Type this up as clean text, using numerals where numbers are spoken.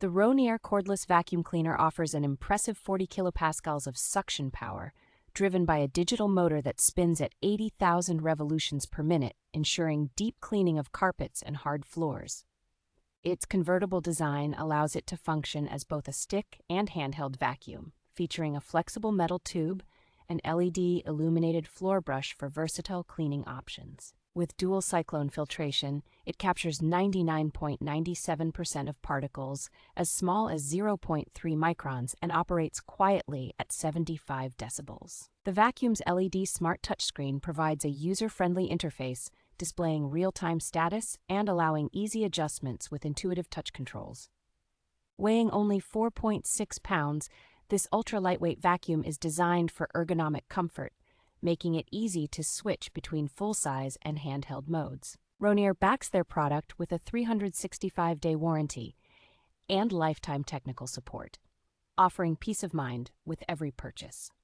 The RONEAIR Cordless Vacuum Cleaner offers an impressive 40 kilopascals of suction power, driven by a digital motor that spins at 80,000 revolutions per minute, ensuring deep cleaning of carpets and hard floors. Its convertible design allows it to function as both a stick and handheld vacuum, featuring a flexible metal tube and LED illuminated floor brush for versatile cleaning options. With dual cyclone filtration, it captures 99.97% of particles as small as 0.3 microns and operates quietly at 75 decibels. The vacuum's LED smart touchscreen provides a user-friendly interface, displaying real-time status and allowing easy adjustments with intuitive touch controls. Weighing only 4.6 pounds, this ultra-lightweight vacuum is designed for ergonomic comfort, making it easy to switch between full-size and handheld modes. RONEAIR backs their product with a 365-day warranty and lifetime technical support, offering peace of mind with every purchase.